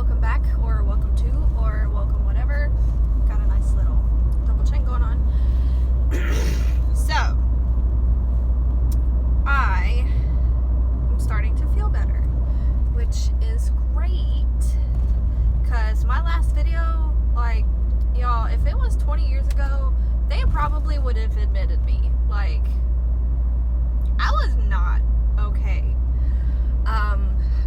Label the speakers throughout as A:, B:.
A: welcome back, or welcome to, or welcome whatever. Got a nice little double chain going on. So, I am starting to feel better, which is great, because my last video, like, y'all, if it was 20 years ago, they probably would have admitted me. Like, I was not okay.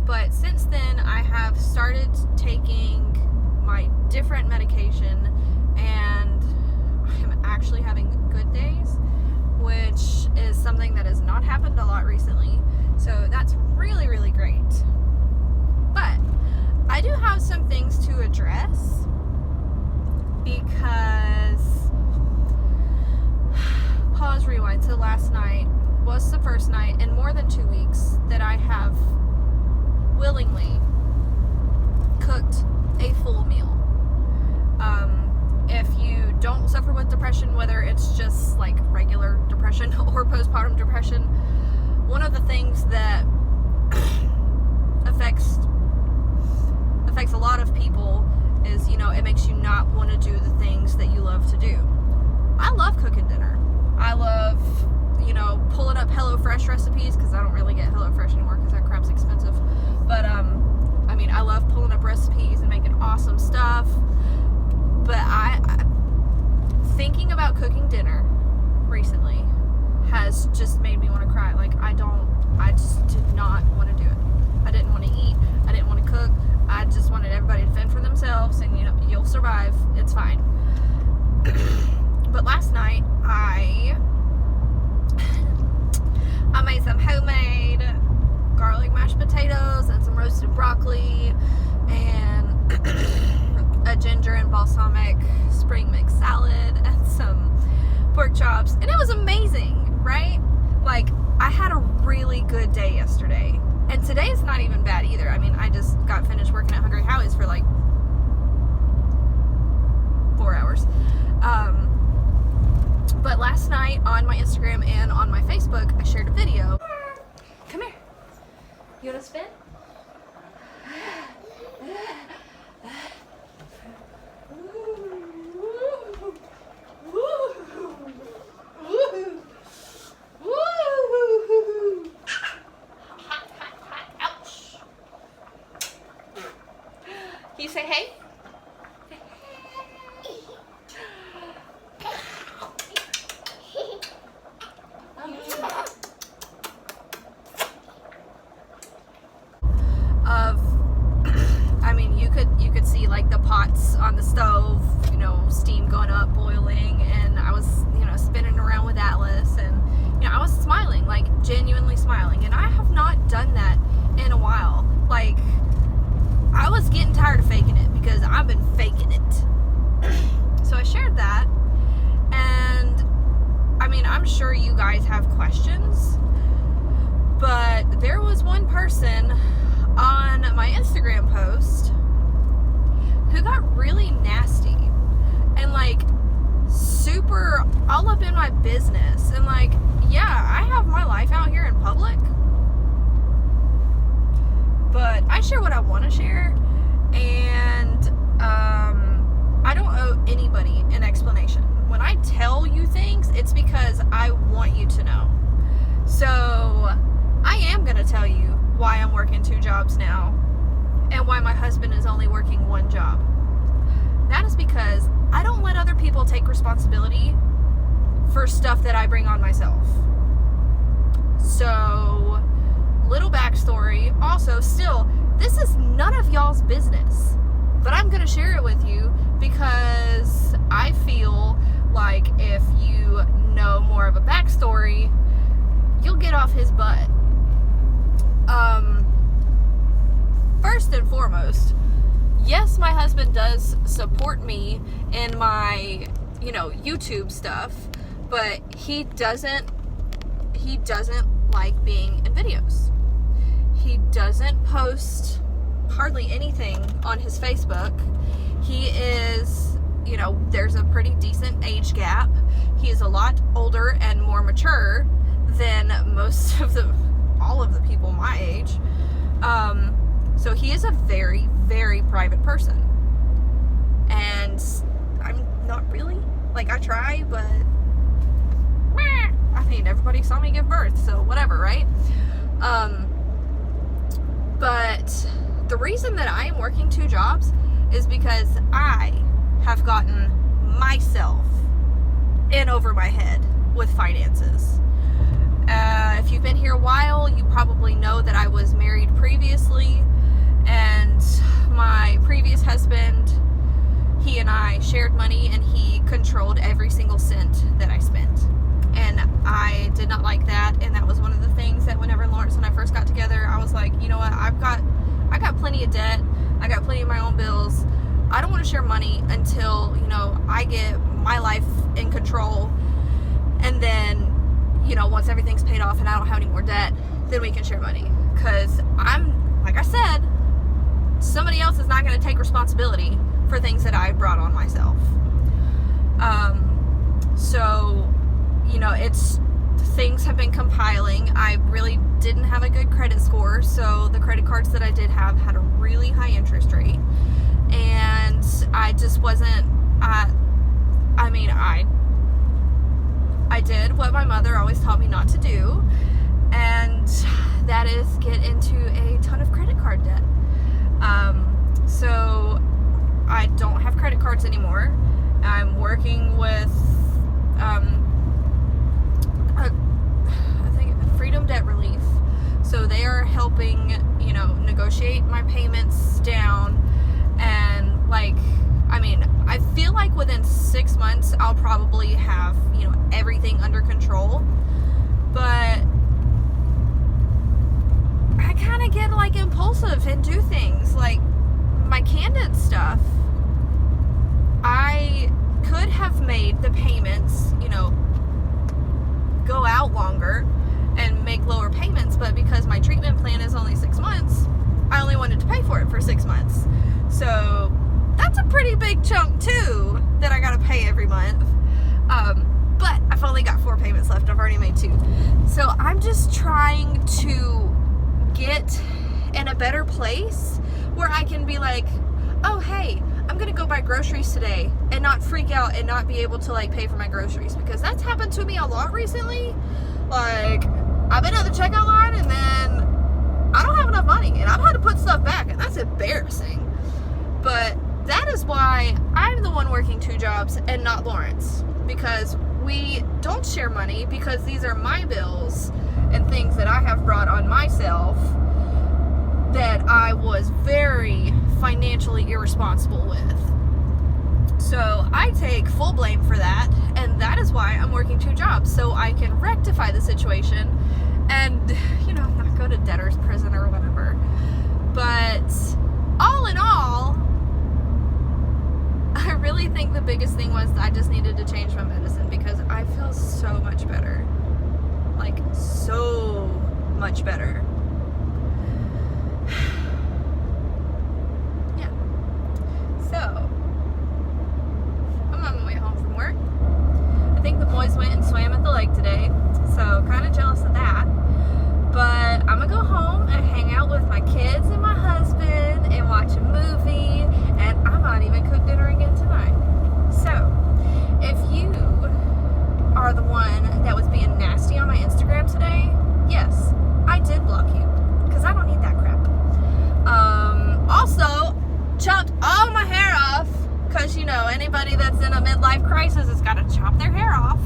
A: But since then, I have started taking my different medication, and I'm actually having good days, which is something that has not happened a lot recently. So that's really, really great. But I do have some things to address, because pause, rewind. So last night was the first night in more than 2 weeks that I have willingly cooked a full meal. If you don't suffer with depression, whether it's just like regular depression or postpartum depression, one of the things that affects a lot of people is, it makes you not want to do the things that you love to do. I love cooking dinner. I love, pulling up HelloFresh recipes, because I don't really get HelloFresh anymore because that crap's expensive. But, I love pulling up recipes and making awesome stuff. But thinking about cooking dinner recently has just made me want to cry. Like, I just did not want to do it. I didn't want to eat. I didn't want to cook. I just wanted everybody to fend for themselves, and, you'll survive. It's fine. But last night, I made some homemade garlic mashed potatoes and some roasted broccoli and a ginger and balsamic spring mix salad and some pork chops, and it was amazing, right? Like, I had a really good day yesterday, and today's not even bad either. I just got finished working at Hungry Howie's for like 4 hours. But last night on my Instagram and on my Facebook, I shared a video. Come here. You want to spin? Ouch. Can you say hey? You could see like the pots on the stove, steam going up, boiling, and I was, spinning around with Atlas, and, I was smiling, like genuinely smiling, and I have not done that in a while. Like, I was getting tired of faking it, because I've been faking it. So I shared that, and I'm sure you guys have questions, but there was one person on my Instagram post who got really nasty and like super all up in my business, and like, yeah, I have my life out here in public, but I share what I want to share, and I don't owe anybody an explanation. When I tell you things, it's because I want you to know. So I am going to tell you why I'm working 2 jobs now, and why my husband is only working 1 job. That is because I don't let other people take responsibility for stuff that I bring on myself. So, little backstory. Also, still, this is none of y'all's business, but I'm going to share it with you because I feel like if you know more of a backstory, you'll get off his butt. First and foremost, yes, my husband does support me in my, YouTube stuff, but he doesn't like being in videos. He doesn't post hardly anything on his Facebook. He is, there's a pretty decent age gap. He is a lot older and more mature than all of the people my age. So he he is a very, very private person. And I'm not really. Like, I try, but I mean, everybody saw me give birth, so whatever, right? But the reason that I am working 2 jobs is because I have gotten myself in over my head with finances. If you've been here a while, you probably know that I was married previously, and my previous husband, he and I shared money, and he controlled every single cent that I spent. And I did not like that, and that was one of the things that whenever Lawrence and I first got together, I was like, you know what, I got plenty of debt, I got plenty of my own bills, I don't want to share money until, you know, I get my life in control, and then, you know, once everything's paid off and I don't have any more debt, then we can share money. Because I'm, like I said, somebody else is not going to take responsibility for things that I brought on myself. So, you know, things have been compiling. I really didn't have a good credit score, so the credit cards that I did have had a really high interest rate, and I just wasn't, I mean, I did what my mother always taught me not to do, and that is get into a ton of credit card debt. So I don't have credit cards anymore. I'm working with I think Freedom Debt Relief. So they are helping, you know, negotiate my payments down, and like, I mean, I feel like within 6 months I'll probably have, you know, everything under control. But I kind of get like impulsive and do things like my Candid stuff. I could have made the payments, you know, go out longer and make lower payments, but because my treatment plan is only 6 months, I only wanted to pay for it for 6 months. So that's a pretty big chunk too that I gotta pay every month. But I've only got 4 payments left. I've already made 2. So I'm just trying to get in a better place where I can be like, oh hey, I'm gonna go buy groceries today, and not freak out and not be able to like pay for my groceries, because that's happened to me a lot recently. Like, I've been at the checkout line and then I don't have enough money and I've had to put stuff back, and that's embarrassing. But that is why I'm the one working 2 jobs and not Lawrence, because we don't share money, because these are my bills and things that I have brought on myself that I was very financially irresponsible with. So I take full blame for that, and that is why I'm working 2 jobs, so I can rectify the situation and, you know, not go to debtor's prison or whatever. But all in all, I really think the biggest thing was I just needed to change my medicine, because I feel so much better. Like, so much better. Yeah. So, I'm on my way home from work. I think the boys went and swam at the lake today, so kind of jealous of that. But I'm gonna go home and hang out with my kids and my husband and watch a movie, and I might even cook dinner again tonight. So, if you are the one that was being nasty on my Instagram today, yes, I did block you, because I don't need that crap. Also, chopped all my hair off, because, you know, anybody that's in a midlife crisis has got to chop their hair off.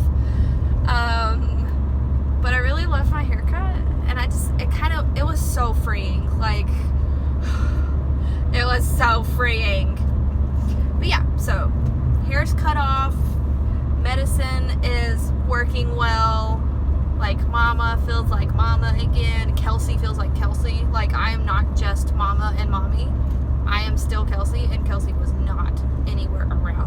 A: But I really love my haircut, and it was so freeing. Like, it was so freeing. But yeah, so hair's cut off, medicine is working well, like mama feels like mama again, Kelsey feels like Kelsey. Like, I am not just mama and mommy, I am still Kelsey, and Kelsey was not anywhere around